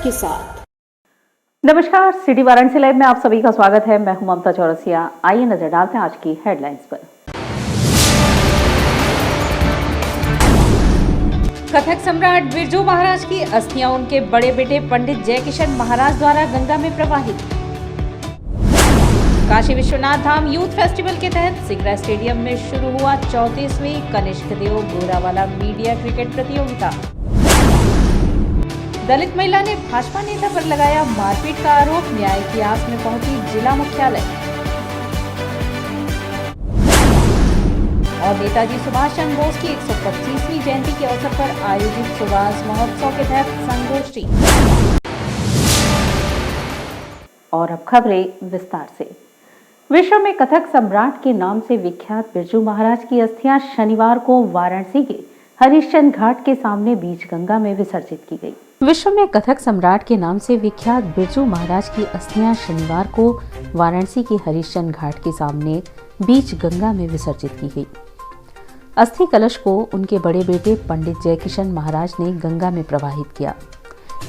के साथ। नमस्कार, सिटी वाराणसी लाइव में आप सभी का स्वागत है। मैं हूं ममता चौरसिया। आइए नजर डालते हैं आज की हेडलाइंस पर। कथक सम्राट बिरजू महाराज की अस्थियां उनके बड़े बेटे पंडित जयकिशन महाराज द्वारा गंगा में प्रवाहित। काशी विश्वनाथ धाम यूथ फेस्टिवल के तहत सिगरा स्टेडियम में शुरू हुआ 34वीं कनिष्क देव गोरावाला मीडिया क्रिकेट प्रतियोगिता। दलित महिला ने भाजपा नेता पर लगाया मारपीट का आरोप, न्याय की आस में पहुंची जिला मुख्यालय। और नेताजी सुभाष चंद्र बोस की 125वीं जयंती के अवसर पर आयोजित सुभाष महोत्सव के तहत संगोष्ठी। और अब खबरें विस्तार से। विश्व में कथक सम्राट के नाम से विख्यात बिरजू महाराज की अस्थियां शनिवार को वाराणसी के हरिश्चंद्र घाट के सामने बीच गंगा में विसर्जित की गई। विश्व में कथक सम्राट के नाम से विख्यात बिरजू महाराज की अस्थियां शनिवार को वाराणसी के हरिश्चंद्र घाट के सामने बीच गंगा में विसर्जित की गई। अस्थि कलश को उनके बड़े बेटे पंडित जयकिशन महाराज ने गंगा में प्रवाहित किया।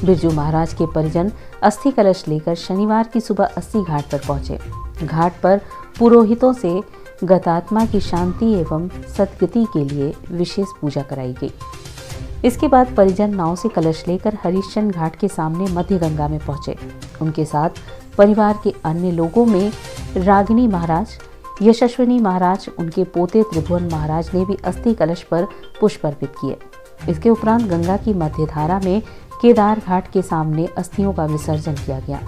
बिरजू महाराज के परिजन अस्थि कलश लेकर शनिवार की सुबह अस्थि घाट पर पहुंचे। घाट पर पुरोहितों से गतात्मा की शांति एवं सद्गति के लिए विशेष पूजा कराई गई। इसके बाद परिजन नाव से कलश लेकर हरिश्चंद्र घाट के सामने मध्य गंगा में पहुंचे। उनके साथ परिवार के अन्य लोगों में रागिनी महाराज, यशस्विनी महाराज, उनके पोते त्रिभुवन महाराज ने भी अस्थि कलश पर पुष्प अर्पित किए। इसके उपरांत गंगा की मध्य धारा में केदार घाट के सामने अस्थियों का विसर्जन किया गया।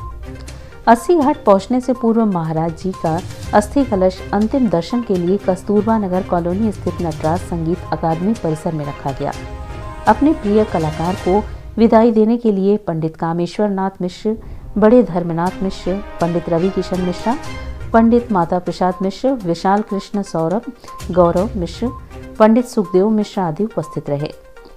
अस्थि घाट पहुंचने से पूर्व महाराज जी का अस्थि कलश अंतिम दर्शन के लिए कस्तूरबा नगर कॉलोनी स्थित नटराज संगीत अकादमी परिसर में रखा गया। अपने प्रिय कलाकार को विदाई देने के लिए पंडित कामेश्वर नाथ मिश्र, बड़े धर्मनाथ मिश्र, पंडित रवि किशन मिश्रा, पंडित माता प्रसाद मिश्र, विशाल कृष्ण सौरभ, गौरव मिश्र, पंडित सुखदेव मिश्र आदि उपस्थित रहे।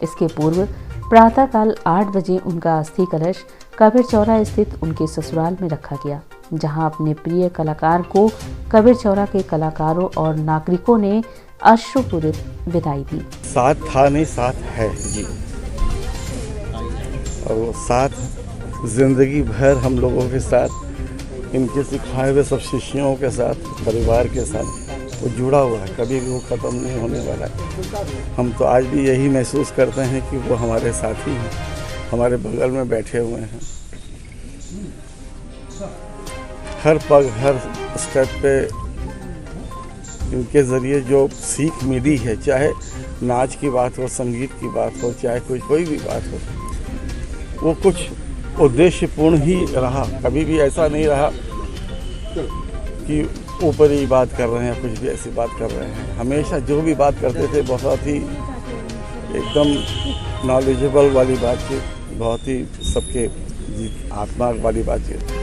इसके पूर्व प्रातःकाल 8 बजे उनका अस्थि कलश कबीर चौरा स्थित उनके ससुराल में रखा गया, जहां अपने प्रिय कलाकार को कबीर चौरा के कलाकारों और नागरिकों ने अश्रुपूरित विदाई दी। साथ था नहीं, साथ है जी, और वो साथ जिंदगी भर हम लोगों के साथ, इनके सिखाए हुए सब शिष्यों के साथ, परिवार के साथ वो जुड़ा हुआ है, कभी भी वो ख़त्म नहीं होने वाला है। हम तो आज भी यही महसूस करते हैं कि वो हमारे साथी हैं, हमारे बगल में बैठे हुए हैं। हर पग, हर स्टेप पे इनके ज़रिए जो सीख मिली है, चाहे नाच की बात हो, संगीत की बात हो, चाहे कोई भी बात हो, वो कुछ उद्देश्यपूर्ण ही रहा। कभी भी ऐसा नहीं रहा कि ऊपर ही बात कर रहे हैं, कुछ भी ऐसी बात कर रहे हैं। हमेशा जो भी बात करते थे बहुत ही एकदम नॉलेजेबल वाली बातचीत, बहुत ही सबके आत्मा वाली बातचीत।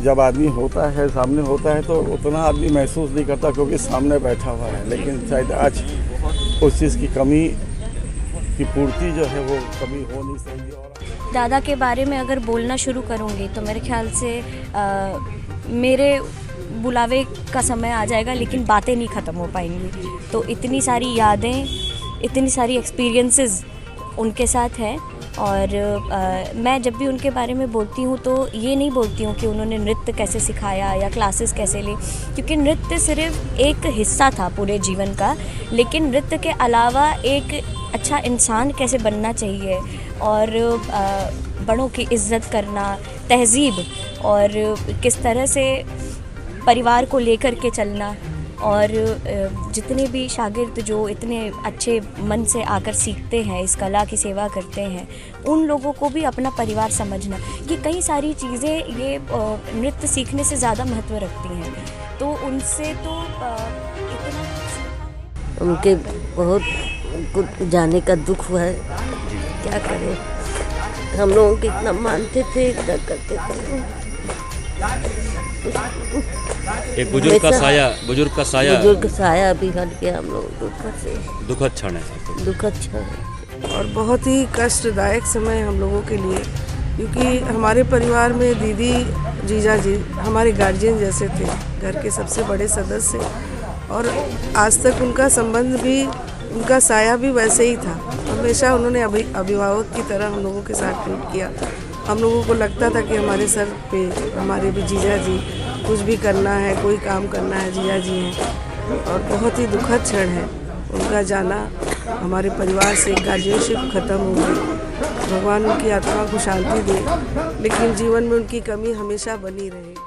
जब आदमी होता है, सामने होता है, तो उतना आदमी महसूस नहीं करता क्योंकि सामने बैठा हुआ है। लेकिन शायद आज उस चीज़ की कमी की पूर्ति जो है वो कभी हो नहीं सकती। दादा के बारे में अगर बोलना शुरू करूँगी तो मेरे ख्याल से मेरे बुलावे का समय आ जाएगा, लेकिन बातें नहीं ख़त्म हो पाएंगी। तो इतनी सारी यादें, इतनी सारी एक्सपीरियंसेस उनके साथ हैं। और मैं जब भी उनके बारे में बोलती हूँ तो ये नहीं बोलती हूँ कि उन्होंने नृत्य कैसे सिखाया या क्लासेस कैसे ली, क्योंकि नृत्य सिर्फ एक हिस्सा था पूरे जीवन का। लेकिन नृत्य के अलावा एक अच्छा इंसान कैसे बनना चाहिए, और बड़ों की इज़्ज़त करना, तहज़ीब, और किस तरह से परिवार को लेकर के चलना, और जितने भी शागिर्द जो इतने अच्छे मन से आकर सीखते हैं, इस कला की सेवा करते हैं, उन लोगों को भी अपना परिवार समझना, ये कई सारी चीज़ें ये नृत्य सीखने से ज़्यादा महत्व रखती हैं। तो उनसे तो इतना उनके बहुत कुछ जाने का दुख हुआ है, क्या करें। हम लोगों को इतना मानते थे, इतना करते थे। एक बुजुर्ग का साया अभी हट गया हम लोग से। दुखद क्षण है, दुखद क्षण है और बहुत ही कष्टदायक समय हम लोगों के लिए, क्योंकि हमारे परिवार में दीदी, जीजा जी हमारे गार्जियन जैसे थे, घर के सबसे बड़े सदस्य, और आज तक उनका संबंध भी उनका साया भी वैसे ही था। हमेशा उन्होंने अभिभावक की तरह हम लोगों के साथ ट्रीट किया। हम लोगों को लगता था कि हमारे सर पे हमारे भी जीजा जी कुछ भी करना है, कोई काम करना है, जीजा जी हैं। और बहुत ही दुखद क्षण है उनका जाना। हमारे परिवार से गार्जियनशिप ख़त्म हो गई। भगवान उनकी आत्मा को शांति दे, लेकिन जीवन में उनकी कमी हमेशा बनी रहे।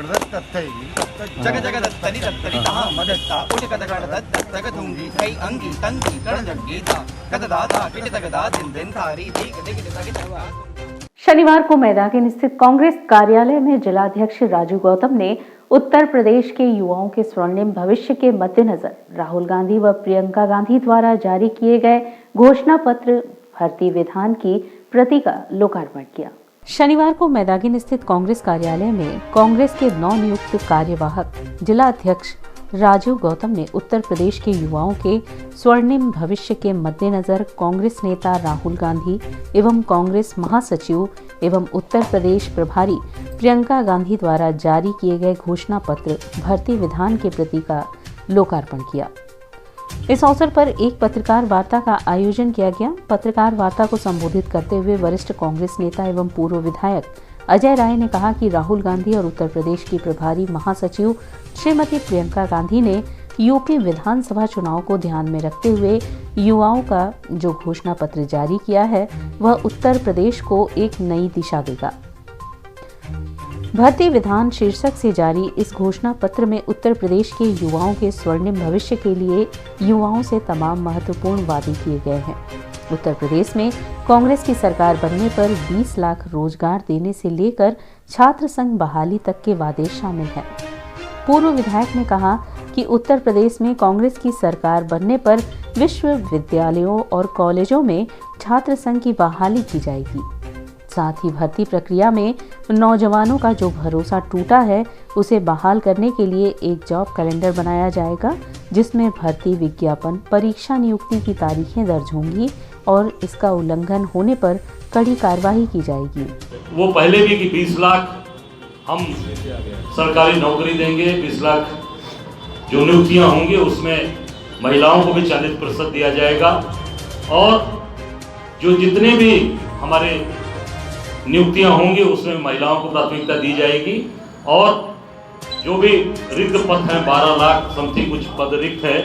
जग जग दत्तनी दत्तनी कहा मदत्ता उठ कद गण दत्तक दूंगी कई अंगी तंगी गण जगीता कद दाता किट तगदा दिन दिन थारी दिग दिग तग। शनिवार को मैदान स्थित कांग्रेस कार्यालय में जिलाध्यक्ष राजू गौतम ने उत्तर प्रदेश के युवाओं के स्वर्णिम भविष्य के मद्देनजर राहुल गांधी व प्रियंका गांधी द्वारा जारी किए गए घोषणा पत्र भर्ती विधान की प्रति का लोकार्पण किया। शनिवार को मैदान स्थित कांग्रेस कार्यालय में कांग्रेस के नवनियुक्त कार्यवाहक जिला अध्यक्ष राजू गौतम ने उत्तर प्रदेश के युवाओं के स्वर्णिम भविष्य के मद्देनजर कांग्रेस नेता राहुल गांधी एवं कांग्रेस महासचिव एवं उत्तर प्रदेश प्रभारी प्रियंका गांधी द्वारा जारी किए गए घोषणा पत्र भर्ती विधान के प्रति का लोकार्पण किया। इस अवसर पर एक पत्रकार वार्ता का आयोजन किया गया। पत्रकार वार्ता को संबोधित करते हुए वरिष्ठ कांग्रेस नेता एवं पूर्व विधायक अजय राय ने कहा कि राहुल गांधी और उत्तर प्रदेश की प्रभारी महासचिव श्रीमती प्रियंका गांधी ने यूपी विधानसभा चुनाव को ध्यान में रखते हुए युवाओं का जो घोषणा पत्र जारी किया है वह उत्तर प्रदेश को एक नई दिशा देगा। भर्ती विधान शीर्षक से जारी इस घोषणा पत्र में उत्तर प्रदेश के युवाओं के स्वर्णिम भविष्य के लिए युवाओं से तमाम महत्वपूर्ण वादे किए गए हैं। उत्तर प्रदेश में कांग्रेस की सरकार बनने पर 20 लाख रोजगार देने से लेकर छात्र संघ बहाली तक के वादे शामिल हैं। पूर्व विधायक ने कहा कि उत्तर प्रदेश में कांग्रेस की सरकार बनने पर विश्वविद्यालयों और कॉलेजों में छात्र संघ की बहाली की जाएगी। साथ ही भर्ती प्रक्रिया में नौजवानों का जो भरोसा टूटा है उसे बहाल करने के लिए एक जॉब कैलेंडर बनाया जाएगा, जिसमें भर्ती विज्ञापन, परीक्षा नियुक्ति की तारीखें दर्ज होंगी और इसका उल्लंघन होने पर कड़ी कार्रवाई की जाएगी। वो पहले भी कि 20 लाख हम सरकारी नौकरी देंगे, 20 लाख जो नियुक्तियां होंगी उसमें महिलाओं को भी 40% दिया जाएगा और जो जितने भी हमारे नियुक्तियां होंगी उसमें महिलाओं को प्राथमिकता दी जाएगी और जो भी रिक्त पद हैं 12 लाख समथिंग कुछ पद रिक्त है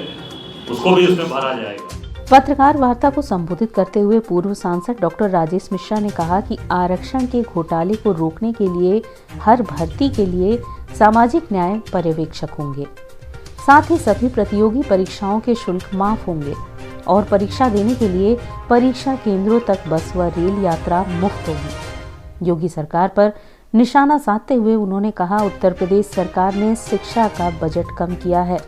उसको भी उसमें भरा जाएगा। पत्रकार वार्ता को संबोधित करते हुए पूर्व सांसद डॉक्टर राजेश मिश्रा ने कहा कि आरक्षण के घोटाले को रोकने के लिए हर भर्ती के लिए सामाजिक न्याय पर्यवेक्षक होंगे। साथ ही सभी प्रतियोगी परीक्षाओं के शुल्क माफ होंगे और परीक्षा देने के लिए परीक्षा केंद्रों तक बस व रेल यात्रा मुफ्त होगी। योगी सरकार पर निशाना साधते हुए उन्होंने कहा, उत्तर प्रदेश सरकार ने शिक्षा का बजट कम किया है।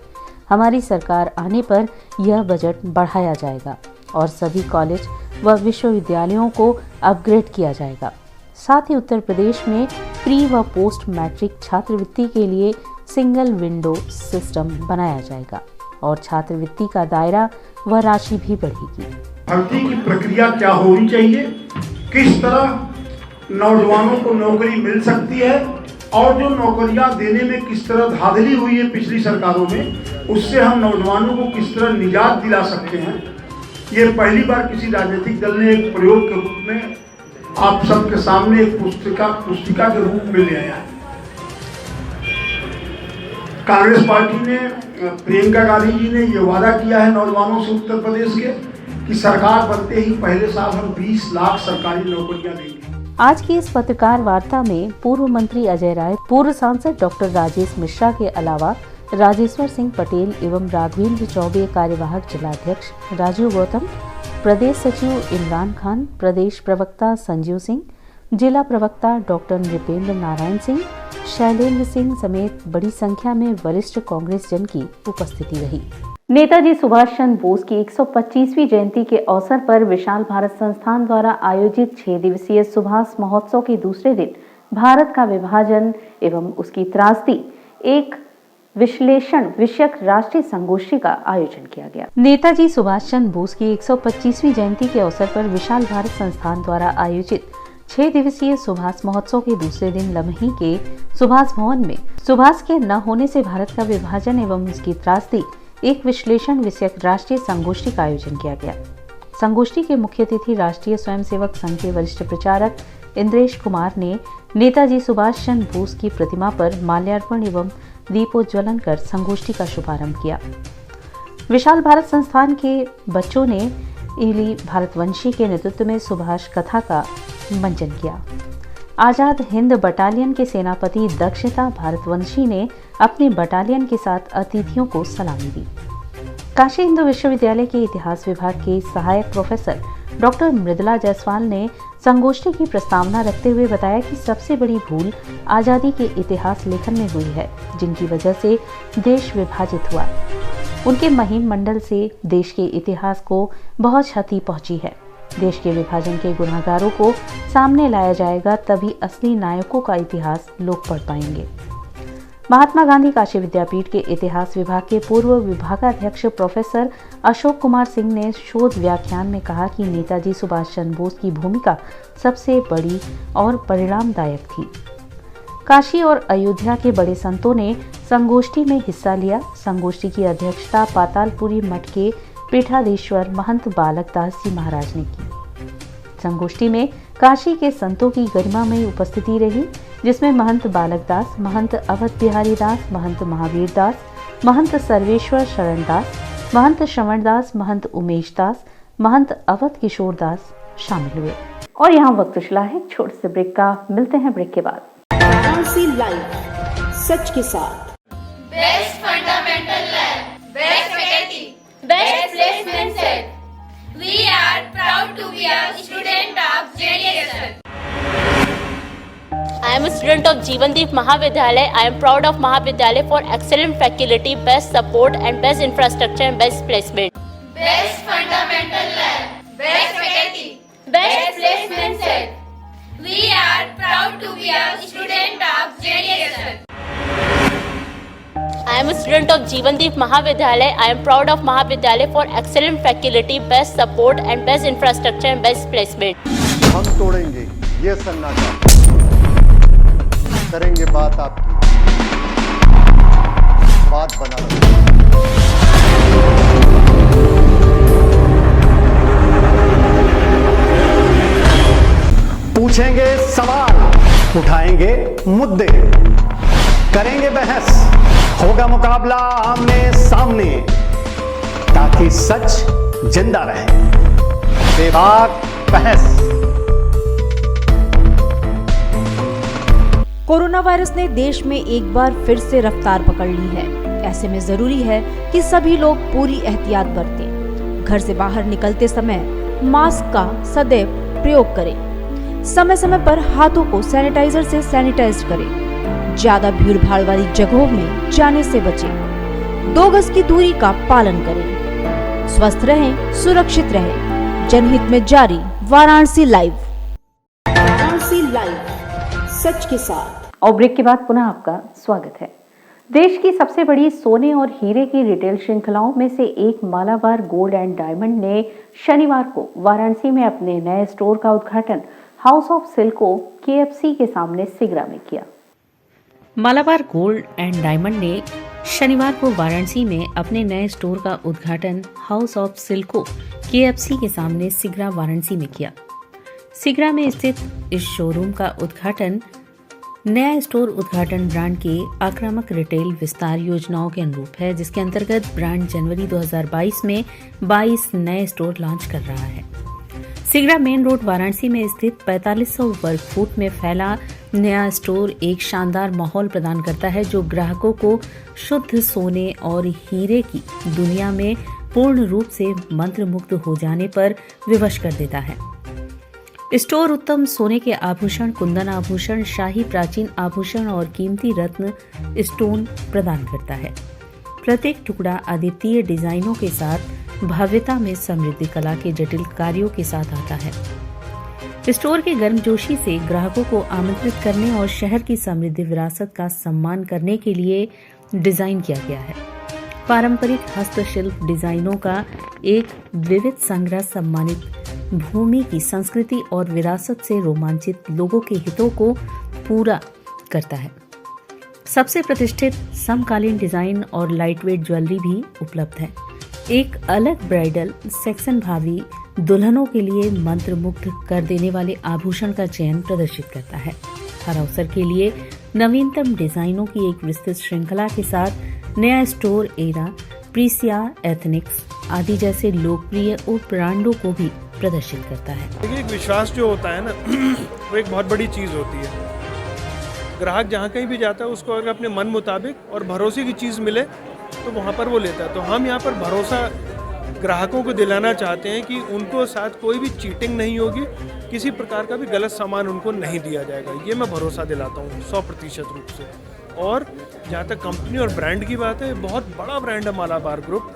हमारी सरकार आने पर यह बजट बढ़ाया जाएगा और सभी कॉलेज व विश्वविद्यालयों को अपग्रेड किया जाएगा। साथ ही उत्तर प्रदेश में प्री व पोस्ट मैट्रिक छात्रवृत्ति के लिए सिंगल विंडो सिस्टम बनाया जाएगा और छात्रवृत्ति का दायरा व राशि भी बढ़ेगी। भर्ती की प्रक्रिया क्या होनी चाहिए, किस तरह नौजवानों को नौकरी मिल सकती है और जो नौकरियां देने में किस तरह धांधली हुई है पिछली सरकारों में, उससे हम नौजवानों को किस तरह निजात दिला सकते हैं। ये पहली बार किसी राजनीतिक दल ने एक प्रयोग के रूप में आप सबके सामने एक पुस्तिका के रूप में ले आया है। कांग्रेस पार्टी ने, प्रियंका गांधी जी ने ये वादा किया है नौजवानों से उत्तर प्रदेश के कि सरकार बनते ही पहले साल हम 20 लाख सरकारी नौकरियां देंगे। आज की इस पत्रकार वार्ता में पूर्व मंत्री अजय राय, पूर्व सांसद डॉक्टर राजेश मिश्रा के अलावा राजेश्वर सिंह पटेल एवं राघवेंद्र चौबे, कार्यवाहक जिलाध्यक्ष राजू गौतम, प्रदेश सचिव इमरान खान, प्रदेश प्रवक्ता संजीव सिंह, जिला प्रवक्ता डॉक्टर नृपेंद्र नारायण सिंह, शैलेंद्र सिंह समेत बड़ी संख्या में वरिष्ठ कांग्रेस जन की उपस्थिति रही। नेताजी सुभाष चंद्र बोस की 125वीं जयंती के अवसर पर विशाल भारत संस्थान द्वारा आयोजित 6 दिवसीय सुभाष महोत्सव के दूसरे दिन भारत का विभाजन एवं उसकी त्रासदी एक विश्लेषण विषयक राष्ट्रीय संगोष्ठी का आयोजन किया गया। नेताजी सुभाष चंद्र बोस की 125वीं जयंती के अवसर पर विशाल भारत संस्थान द्वारा आयोजित 6 दिवसीय सुभाष महोत्सव के दूसरे दिन लम्ही के सुभाष भवन में सुभाष के न होने से भारत का विभाजन एवं उसकी त्रासदी एक विश्लेषण विषयक राष्ट्रीय संगोष्ठी का आयोजन किया गया। संगोष्ठी के मुख्य अतिथि राष्ट्रीय स्वयंसेवक संघ के वरिष्ठ प्रचारक इंद्रेश कुमार ने नेताजी सुभाष चंद्र बोस की प्रतिमा पर माल्यार्पण एवं दीपोज्वलन कर संगोष्ठी का शुभारंभ किया। विशाल भारत संस्थान के बच्चों ने इली भारतवंशी के नेतृत्व में सुभाष कथा का मंचन किया। आजाद हिंद बटालियन के सेनापति दक्षता भारतवंशी ने अपने बटालियन के साथ अतिथियों को सलामी दी। काशी हिंदू विश्वविद्यालय के इतिहास विभाग के सहायक प्रोफेसर डॉक्टर मृदुला जायसवाल ने संगोष्ठी की प्रस्तावना रखते हुए बताया कि सबसे बड़ी भूल आजादी के इतिहास लेखन में हुई है, जिनकी वजह से देश विभाजित हुआ। उनके महिम मंडल से देश के इतिहास को बहुत क्षति पहुंची है। देश के विभाजन के गुनाहगारों को सामने लाया जाएगा, तभी असली नायकों का इतिहास लोग पढ़ पाएंगे। महात्मा गांधी काशी विद्यापीठ के इतिहास विभाग के पूर्व विभागाध्यक्ष प्रोफेसर अशोक कुमार सिंह ने शोध व्याख्यान में कहा कि नेताजी सुभाष चंद्र बोस की भूमिका सबसे बड़ी और परिणामदायक थी। काशी और अयोध्या के बड़े संतों ने संगोष्ठी में हिस्सा लिया। संगोष्ठी की अध्यक्षता पातालपुरी मठ के पीठाधीश्वर महंत बालक दास जी महाराज ने की। संगोष्ठी में काशी के संतों की गरिमामयी उपस्थिति रही, जिसमें महंत बालक दास, महंत अवध बिहारी दास, महंत महावीर दास, महंत सर्वेश्वर शरण दास, महंत श्रवण दास, महंत उमेश दास, महंत अवध किशोर दास शामिल हुए। और यहाँ वक्त चला है छोटे से ब्रेक का। मिलते हैं ब्रेक के बाद। वाराणसी लाइव, सच के साथ। Best fundamental lab, best faculty, best placement set. We are proud to be a student of JDSL. I am a student of Jeevandeep Mahavidyalaya. I am proud of Mahavidyalaya for excellent faculty, best support and best infrastructure and best placement. Best fundamental lab, best faculty, best placement set. We are proud to be a student of JDSL. I am a student of Jeevandeep Mahavidyalaya. I am proud of Mahavidyalaya for excellent faculty, best support and best infrastructure and best placement. हम तोड़ेंगे ये सन्नाटा, करेंगे बात आपकी, बात बना पूछेंगे सवाल, उठाएंगे मुद्दे, करेंगे बहस, होगा मुकाबला आमने सामने, ताकि सच जिंदा रहे। बेबाक बहस। कोरोना वायरस ने देश में एक बार फिर से रफ्तार पकड़ ली है। ऐसे में जरूरी है कि सभी लोग पूरी एहतियात बरतें। घर से बाहर निकलते समय मास्क का सदैव प्रयोग करें। समय समय पर हाथों को सैनिटाइजर से सैनिटाइज करें। ज्यादा भीड़ भाड़ वाली जगहों में जाने से बचें। 2 गज की दूरी का पालन करें। स्वस्थ रहें, सुरक्षित रहें। जनहित में जारी वाराणसी लाइव। वाराणसी लाइव, सच के साथ। और ब्रेक के बाद पुनः आपका स्वागत है। देश की सबसे बड़ी सोने और हीरे की रिटेल श्रृंखलाओं में से एक मालाबार गोल्ड एंड डायमंड ने शनिवार को वाराणसी में अपने नए स्टोर का उद्घाटन हाउस ऑफ सिल्को KFC के सामने सिगरा में किया। मालाबार गोल्ड एंड डायमंड ने शनिवार को वाराणसी में अपने नए स्टोर का उद्घाटन हाउस ऑफ सिल्को KFC के सामने सिगरा वाराणसी में किया। सिगरा में स्थित इस शोरूम का उद्घाटन नया स्टोर उद्घाटन ब्रांड के आक्रामक रिटेल विस्तार योजनाओं के अनुरूप है, जिसके अंतर्गत ब्रांड जनवरी 2022 में 22 नए स्टोर लॉन्च कर रहा है। सिगरा मेन रोड वाराणसी में स्थित 4500 वर्ग फुट में फैला नया स्टोर एक शानदार माहौल प्रदान करता है, जो ग्राहकों को शुद्ध सोने और हीरे की दुनिया में पूर्ण रूप से मंत्रमुग्ध हो जाने पर विवश कर देता है। स्टोर उत्तम सोने के आभूषण, कुंदन आभूषण, शाही प्राचीन आभूषण और कीमती रत्न स्टोन प्रदान करता है। प्रत्येक टुकड़ा अद्वितीय डिजाइनों के साथ भव्यता में समृद्ध कला के जटिल कार्यों के साथ आता है। स्टोर के गर्मजोशी से ग्राहकों को आमंत्रित करने और शहर की समृद्ध विरासत का सम्मान करने के लिए डिजाइन किया गया है। पारंपरिक हस्तशिल्प डिजाइनों का एक विविध संग्रह सम्मानित भूमि की संस्कृति और विरासत से रोमांचित लोगों के हितों को पूरा करता है। सबसे प्रतिष्ठित समकालीन डिजाइन और लाइटवेट ज्वेलरी भी उपलब्ध है। एक अलग ब्राइडल सेक्शन भावी दुल्हनों के लिए मंत्रमुग्ध कर देने वाले आभूषण का चयन प्रदर्शित करता है। हर अवसर के लिए नवीनतम डिजाइनों की एक विस्तृत श्रृंखला के साथ नया स्टोर एरा, प्रीसिया, एथनिक्स आदि जैसे लोकप्रिय ब्रांडों को भी प्रदर्शित करता है। देखिए, एक विश्वास जो होता है ना, वो एक बहुत बड़ी चीज़ होती है। ग्राहक जहाँ कहीं भी जाता है, उसको अगर अपने मन मुताबिक और भरोसे की चीज़ मिले तो वहाँ पर वो लेता है। तो हम यहाँ पर भरोसा ग्राहकों को दिलाना चाहते हैं कि उनको साथ कोई भी चीटिंग नहीं होगी, किसी प्रकार का भी गलत सामान उनको नहीं दिया जाएगा। ये मैं भरोसा दिलाता हूँ 100% रूप से। और जहाँ तक कंपनी और ब्रांड की बात है, बहुत बड़ा ब्रांड है मालाबार ग्रुप,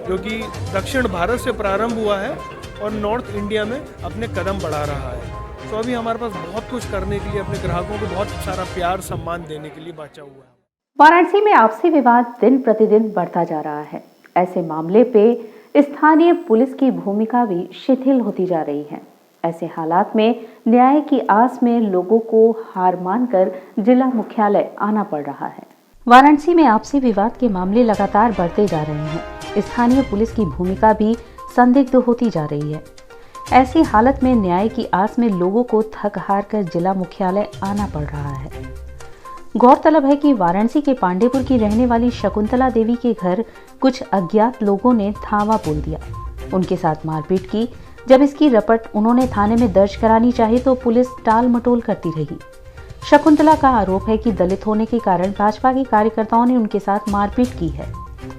जो कि दक्षिण भारत से प्रारंभ हुआ है और नॉर्थ इंडिया में अपने कदम बढ़ा रहा है। तो अभी हमारे पास बहुत कुछ करने के लिए, अपने ग्राहकों को बहुत सारा प्यार सम्मान देने के लिए बचा हुआ है। वाराणसी में आपसी विवाद दिन प्रतिदिन बढ़ता जा रहा है। ऐसे मामले पे स्थानीय पुलिस की भूमिका भी शिथिल होती जा रही है। ऐसे हालात में न्याय की आस में लोगों को हार मानकर जिला मुख्यालय आना पड़ रहा है। वाराणसी में आपसी विवाद के मामले लगातार बढ़ते जा रहे हैं। स्थानीय पुलिस की भूमिका भी संदिग्ध होती जा रही है। ऐसी हालत में न्याय की आस में लोगों को थक हार कर जिला मुख्यालय आना पड़ रहा है। गौरतलब है कि वाराणसी के पांडेपुर की रहने वाली शकुंतला देवी के घर कुछ अज्ञात लोगों ने धावा बोल दिया, उनके साथ मारपीट की। जब इसकी रपट उन्होंने थाने में दर्ज करानी चाहिए तो पुलिस टाल मटोल करती रही। शकुंतला का आरोप है कि दलित होने के कारण भाजपा के कार्यकर्ताओं ने उनके साथ मारपीट की है।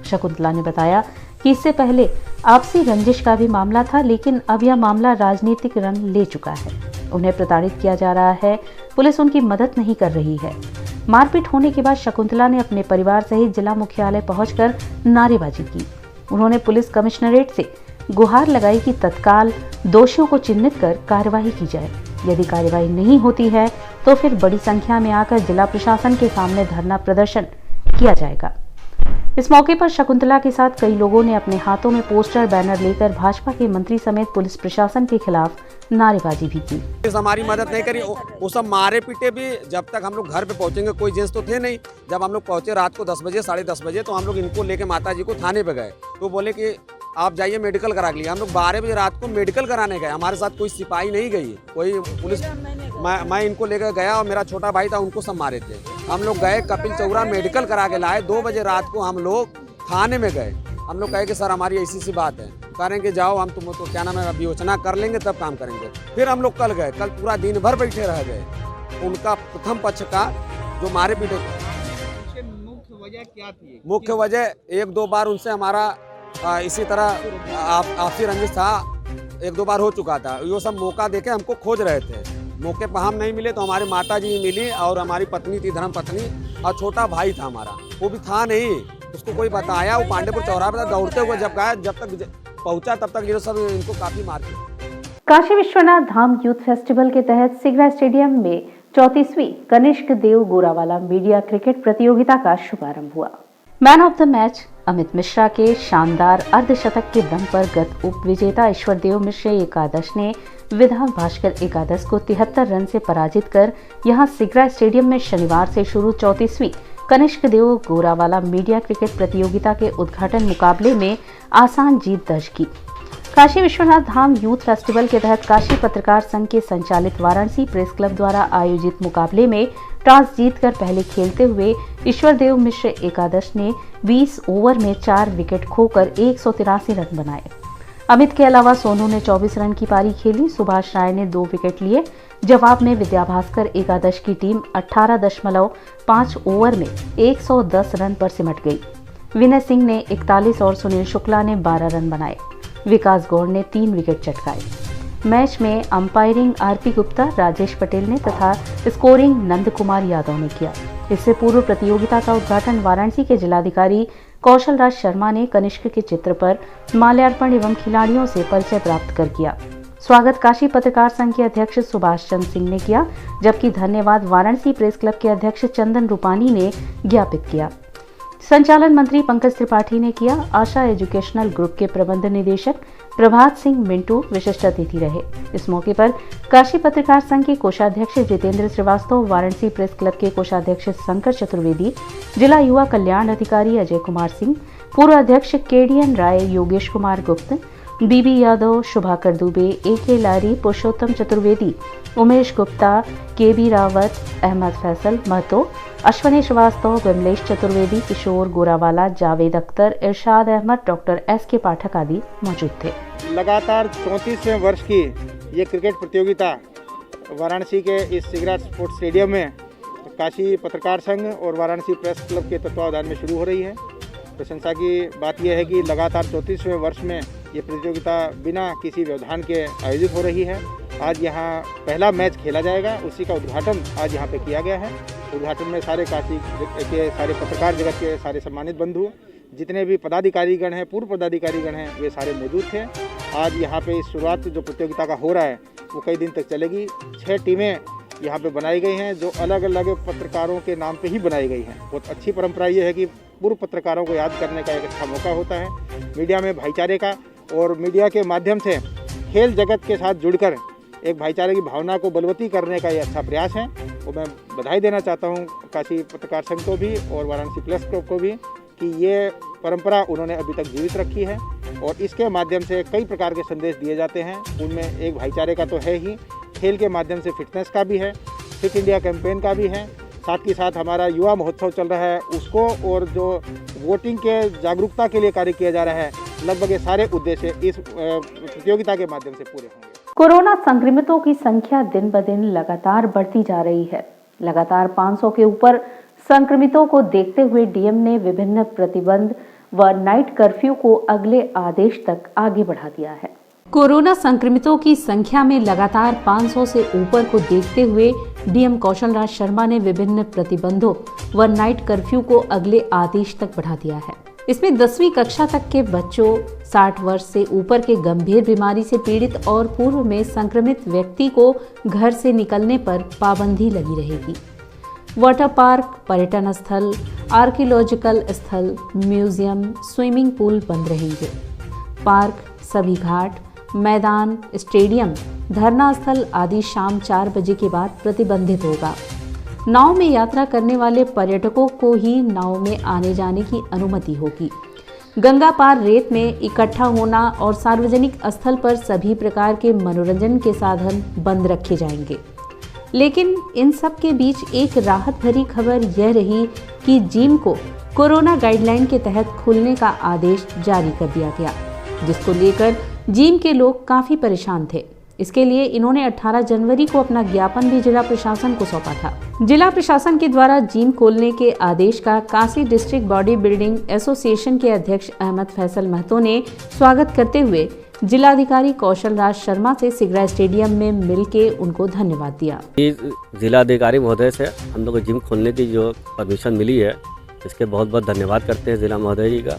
शकुंतला ने बताया कि इससे पहले आपसी रंजिश का भी मामला था, लेकिन अब यह मामला राजनीतिक रंग ले चुका है। उन्हें प्रताड़ित किया जा रहा है, पुलिस उनकी मदद नहीं कर रही है। मारपीट होने के बाद शकुंतला ने अपने परिवार सहित जिला मुख्यालय पहुंचकर नारेबाजी की। उन्होंने पुलिस कमिश्नरेट से गुहार लगाई कि तत्काल दोषियों को चिन्हित कर कार्यवाही की जाए। यदि कार्यवाही नहीं होती है तो फिर बड़ी संख्या में आकर जिला प्रशासन के सामने धरना प्रदर्शन किया जाएगा। इस मौके पर शकुंतला के साथ कई लोगों ने अपने हाथों में पोस्टर बैनर लेकर भाजपा के मंत्री समेत पुलिस प्रशासन के खिलाफ नारेबाजी भी की। हमारी मदद नहीं करी, वो सब मारे पीटे भी। जब तक हम लोग घर पे पहुंचेंगे, कोई जेंट्स तो थे नहीं। जब हम लोग पहुंचे रात को 10 बजे 10:30 बजे, तो हम लोग इनको लेके माता जी को थाने पे गए। तो बोले कि आप जाइए मेडिकल करा लिया। हम लोग 12 बजे रात को मेडिकल कराने गए। हमारे साथ कोई सिपाही नहीं गई, कोई पुलिस। मैं इनको लेकर गया और मेरा छोटा भाई था, उनको सब मारे थे। हम लोग गए कपिल चौरा मेडिकल करा के लाए। 2 बजे रात को हम लोग थाने में गए। हम लोग कहे कि सर हमारी ऐसी सी बात है। कह रहे हैं कि जाओ, हम तुम तो क्या नाम है विवेचना कर लेंगे तब काम करेंगे। फिर हम लोग कल गए, कल पूरा दिन भर बैठे रह गए। उनका प्रथम पक्ष का जो मारे पीटे, मुख्य वजह क्या थी? मुख्य वजह 1-2 बार उनसे हमारा इसी तरह आपसी रंजिश था। 1-2 बार हो चुका था। ये सब मौका देके हमको खोज रहे थे। मौके पर हम नहीं मिले तो हमारी माता जी मिली और हमारी पत्नी थी, धर्म पत्नी, और छोटा भाई था हमारा, वो भी था नहीं। उसको कोई बताया, वो पांडेपुर चौराहे पर दौड़ते हुए जब गया, जब तक पहुंचा तब तक ये सब इनको काफी मार दिया। काशी विश्वनाथ धाम यूथ फेस्टिवल के तहत सिगरा स्टेडियम में 34वीं कनिष्क देव गोरावाला मीडिया क्रिकेट प्रतियोगिता का शुभारंभ हुआ। Man of the match Amit Mishra के शानदार अर्धशतक के दम पर गत उप विजेता ईश्वरदेव मिश्र एकादश ने विधान भास्कर एकादश को 73 रन से पराजित कर यहां सिगरा स्टेडियम में शनिवार से शुरू 34वीं कनिष्क देव गोरावाला मीडिया क्रिकेट प्रतियोगिता के उद्घाटन मुकाबले में आसान जीत दर्ज की। काशी विश्वनाथ धाम यूथ फेस्टिवल के तहत काशी पत्रकार संघ के संचालित वाराणसी प्रेस क्लब द्वारा आयोजित मुकाबले में टॉस जीतकर पहले खेलते हुए ईश्वरदेव मिश्र एकादश ने 20 ओवर में 4 विकेट खोकर 183 रन बनाए। अमित के अलावा सोनू ने 24 रन की पारी खेली। सुभाष राय ने 2 विकेट लिए। जवाब में विद्या भास्कर एकादश की टीम 18.5 ओवर में 110 रन पर सिमट गई। विनय सिंह ने 41 और सुनील शुक्ला ने 12 रन बनाए। विकास गौड़ ने 3 विकेट चटकाए। मैच में अंपायरिंग आरपी गुप्ता, राजेश पटेल ने तथा स्कोरिंग नंद कुमार यादव ने किया। इससे पूर्व प्रतियोगिता का उद्घाटन वाराणसी के जिलाधिकारी कौशल राज शर्मा ने कनिष्क के चित्र पर माल्यार्पण एवं खिलाड़ियों से परिचय प्राप्त कर किया। स्वागत काशी पत्रकार संघ के अध्यक्ष सुभाष चंद्र सिंह ने किया, जबकि धन्यवाद वाराणसी प्रेस क्लब के अध्यक्ष चंदन रूपानी ने ज्ञापित किया। संचालन मंत्री पंकज त्रिपाठी ने किया। आशा एजुकेशनल ग्रुप के प्रबंध निदेशक प्रभात सिंह मिंटू विशिष्ट अतिथि रहे। इस मौके पर काशी पत्रकार संघ के कोषाध्यक्ष जितेंद्र श्रीवास्तव, वाराणसी प्रेस क्लब के कोषाध्यक्ष शंकर चतुर्वेदी, जिला युवा कल्याण अधिकारी अजय कुमार सिंह, पूर्व अध्यक्ष केडीएन राय, योगेश कुमार गुप्त, बीबी यादव, शुभाकर दुबे, AK लारी, पुरुषोत्तम चतुर्वेदी, उमेश गुप्ता, KB रावत, अहमद फैसल महतो, अश्वनी श्रीवास्तव, विमलेश चतुर्वेदी, किशोर गोरावाला, जावेद अख्तर, इरशाद अहमद, डॉक्टर SK पाठक आदि मौजूद थे। लगातार 34वें वर्ष की ये क्रिकेट प्रतियोगिता वाराणसी के इस सिगरा स्पोर्ट्स स्टेडियम में काशी पत्रकार संघ और वाराणसी प्रेस क्लब के तत्वावधान में शुरू हो रही है। प्रशंसा की बात यह है कि लगातार 34वें वर्ष में ये प्रतियोगिता बिना किसी व्यवधान के आयोजित हो रही है। आज यहाँ पहला मैच खेला जाएगा, उसी का उद्घाटन आज यहाँ पे किया गया है। उद्घाटन में सारे काशी के सारे पत्रकार जगत के सारे सम्मानित बंधु, जितने भी पदाधिकारीगण हैं, पूर्व पदाधिकारीगण हैं, वे सारे मौजूद थे। आज यहाँ पे इस शुरुआत जो प्रतियोगिता का हो रहा है वो कई दिन तक चलेगी। 6 टीमें यहाँ पे बनाई गई हैं जो अलग अलग पत्रकारों के नाम पे ही बनाई गई हैं। बहुत अच्छी परंपरा ये है कि पूर्व पत्रकारों को याद करने का एक अच्छा मौका होता है। मीडिया में भाईचारे का और मीडिया के माध्यम से खेल जगत के साथ जुड़कर एक भाईचारे की भावना को बलवती करने का ये अच्छा प्रयास है। और मैं बधाई देना चाहता हूँ काशी पत्रकार संघ को भी और वाराणसी प्रेस क्लब को भी कि ये परंपरा उन्होंने अभी तक जीवित रखी है और इसके माध्यम से कई प्रकार के संदेश दिए जाते हैं। उनमें एक भाईचारे का तो है ही, खेल के माध्यम से फिटनेस का भी है, फिट इंडिया कैंपेन का भी है, साथ ही साथ हमारा युवा महोत्सव चल रहा है उसको, और जो वोटिंग के जागरूकता के लिए कार्य किया जा रहा है, लगभग ये सारे उद्देश्य इस प्रतियोगिता के माध्यम से पूरे होंगे। कोरोना संक्रमितों की संख्या दिन ब दिन लगातार बढ़ती जा रही है। लगातार 500 के ऊपर संक्रमितों को देखते हुए डीएम ने विभिन्न प्रतिबंध व नाइट कर्फ्यू को अगले आदेश तक आगे बढ़ा दिया है। कोरोना संक्रमितों की संख्या में लगातार 500 से ऊपर को देखते हुए डीएम कौशल राज शर्मा ने विभिन्न प्रतिबंधों व नाइट कर्फ्यू को अगले आदेश तक बढ़ा दिया है। इसमें 10वीं कक्षा तक के बच्चों, 60 वर्ष से ऊपर के गंभीर बीमारी से पीड़ित और पूर्व में संक्रमित व्यक्ति को घर से निकलने पर पाबंदी लगी रहेगी। वाटर पार्क, पर्यटन स्थल, आर्कियोलॉजिकल स्थल, म्यूजियम, स्विमिंग पूल बंद रहेंगे। पार्क, सभी घाट, मैदान, स्टेडियम, धरना स्थल आदि शाम 4 बजे के बाद प्रतिबंधित होगा। नाव में यात्रा करने वाले पर्यटकों को ही नाव में आने जाने की अनुमति होगी। गंगा पार रेत में इकट्ठा होना और सार्वजनिक स्थल पर सभी प्रकार के मनोरंजन के साधन बंद रखे जाएंगे। लेकिन इन सब के बीच एक राहत भरी खबर यह रही कि जिम को कोरोना गाइडलाइन के तहत खोलने का आदेश जारी कर दिया गया, जिसको लेकर जिम के लोग काफी परेशान थे। इसके लिए इन्होंने 18 जनवरी को अपना ज्ञापन भी जिला प्रशासन को सौंपा था। जिला प्रशासन के द्वारा जिम खोलने के आदेश का Kashi district body building association के अध्यक्ष अहमद फैसल महतो ने स्वागत करते हुए जिलाधिकारी कौशल राज शर्मा से सिगरा स्टेडियम में मिलके उनको धन्यवाद दिया। जिलाधिकारी महोदय से हम लोग को जिम खोलने की जो परमिशन मिली है, इसके बहुत बहुत धन्यवाद करते हैं जिला महोदय जी का,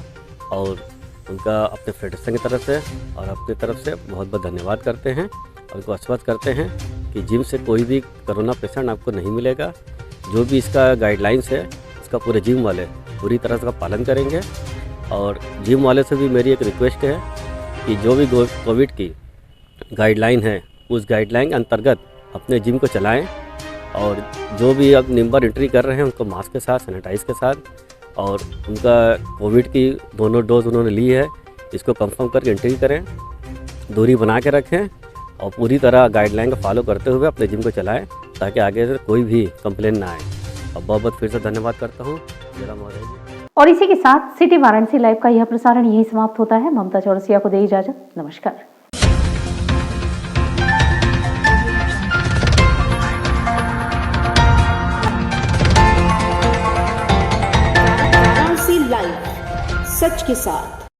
और उनका अपने फेडरेशन की तरफ से और अपनी तरफ से बहुत बहुत धन्यवाद करते हैं। और उनको आश्वस्त करते हैं कि जिम से कोई भी कोरोना पेशेंट आपको नहीं मिलेगा। जो भी इसका गाइडलाइंस है, इसका पूरे जिम वाले पूरी तरह से पालन करेंगे। और जिम वाले से भी मेरी एक रिक्वेस्ट है कि जो भी कोविड की गाइडलाइन है, उस गाइडलाइन के अंतर्गत अपने जिम को चलाएं। और जो भी अब मेंबर एंट्री कर रहे हैं उनको मास्क के साथ, सैनिटाइज के साथ, और उनका कोविड की दोनों डोज उन्होंने ली है, इसको कंफर्म करके एंट्री करें, दूरी बना के रखें और पूरी तरह गाइडलाइन को फॉलो करते हुए अपने जिम को चलाएं, ताकि आगे से कोई भी कंप्लेन ना आए। और बहुत बहुत फिर से धन्यवाद करता हूँ जिला महोदय जी। और इसी के साथ सिटी वाराणसी लाइव का यह प्रसारण यही समाप्त होता है। ममता चौरसिया को दे इजाजत। नमस्कार। वाराणसी लाइव, सच के साथ।